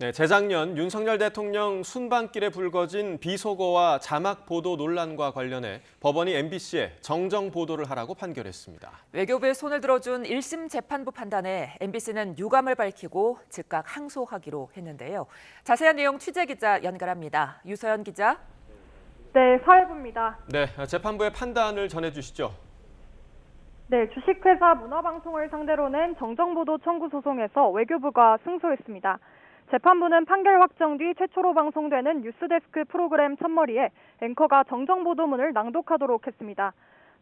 네, 재작년 윤석열 대통령 순방길에 불거진 비속어와 자막 보도 논란과 관련해 법원이 MBC에 정정 보도를 하라고 판결했습니다. 외교부의 손을 들어준 1심 재판부 판단에 MBC는 유감을 밝히고 즉각 항소하기로 했는데요. 자세한 내용 취재기자 연결합니다. 유서연 기자. 네, 사회부입니다. 네, 재판부의 판단을 전해주시죠. 네, 주식회사 문화방송을 상대로 낸 정정보도 청구 소송에서 외교부가 승소했습니다. 재판부는 판결 확정 뒤 최초로 방송되는 뉴스데스크 프로그램 첫머리에 앵커가 정정보도문을 낭독하도록 했습니다.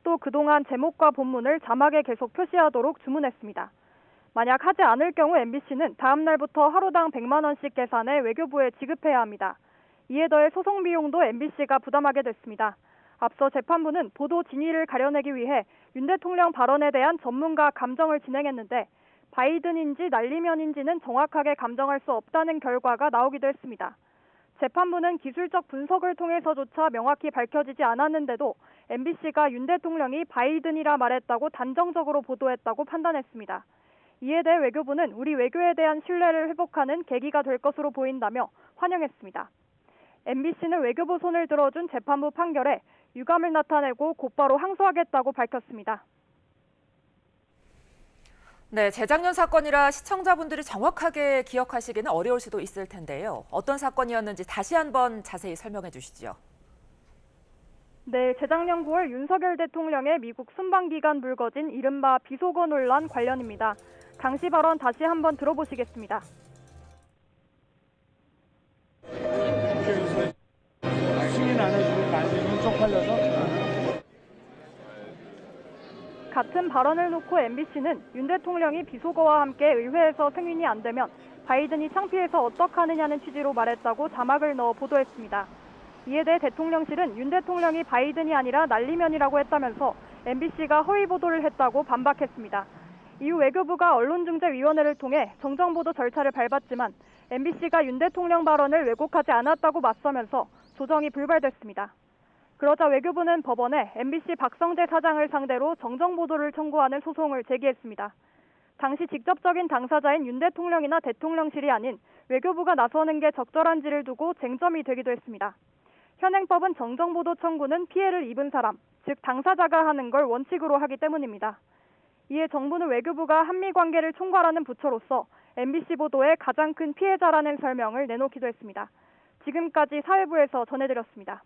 또 그동안 제목과 본문을 자막에 계속 표시하도록 주문했습니다. 만약 하지 않을 경우 MBC는 다음 날부터 하루당 100만 원씩 계산해 외교부에 지급해야 합니다. 이에 더해 소송 비용도 MBC가 부담하게 됐습니다. 앞서 재판부는 보도 진위를 가려내기 위해 윤 대통령 발언에 대한 전문가 감정을 진행했는데 바이든인지 날리면인지는 정확하게 감정할 수 없다는 결과가 나오기도 했습니다. 재판부는 기술적 분석을 통해서조차 명확히 밝혀지지 않았는데도 MBC가 윤 대통령이 바이든이라 말했다고 단정적으로 보도했다고 판단했습니다. 이에 대해 외교부는 우리 외교에 대한 신뢰를 회복하는 계기가 될 것으로 보인다며 환영했습니다. MBC는 외교부 손을 들어준 재판부 판결에 유감을 나타내고 곧바로 항소하겠다고 밝혔습니다. 네, 재작년 사건이라 시청자분들이 정확하게 기억하시기는 어려울 수도 있을 텐데요. 어떤 사건이었는지 다시 한번 자세히 설명해 주시죠. 네, 재작년 9월 윤석열 대통령의 미국 순방 기간 불거진 이른바 비속어 논란 관련입니다. 당시 발언 다시 한번 들어보시겠습니다. 승인 안 해주고 나중에 쪽팔려서 같은 발언을 놓고 MBC는 윤 대통령이 비속어와 함께 의회에서 승인이 안 되면 바이든이 창피해서 어떡하느냐는 취지로 말했다고 자막을 넣어 보도했습니다. 이에 대해 대통령실은 윤 대통령이 바이든이 아니라 날리면이라고 했다면서 MBC가 허위 보도를 했다고 반박했습니다. 이후 외교부가 언론중재위원회를 통해 정정보도 절차를 밟았지만 MBC가 윤 대통령 발언을 왜곡하지 않았다고 맞서면서 조정이 불발됐습니다. 그러자 외교부는 법원에 MBC 박성재 사장을 상대로 정정보도를 청구하는 소송을 제기했습니다. 당시 직접적인 당사자인 윤 대통령이나 대통령실이 아닌 외교부가 나서는 게 적절한지를 두고 쟁점이 되기도 했습니다. 현행법은 정정보도 청구는 피해를 입은 사람, 즉 당사자가 하는 걸 원칙으로 하기 때문입니다. 이에 정부는 외교부가 한미관계를 총괄하는 부처로서 MBC 보도의 가장 큰 피해자라는 설명을 내놓기도 했습니다. 지금까지 사회부에서 전해드렸습니다.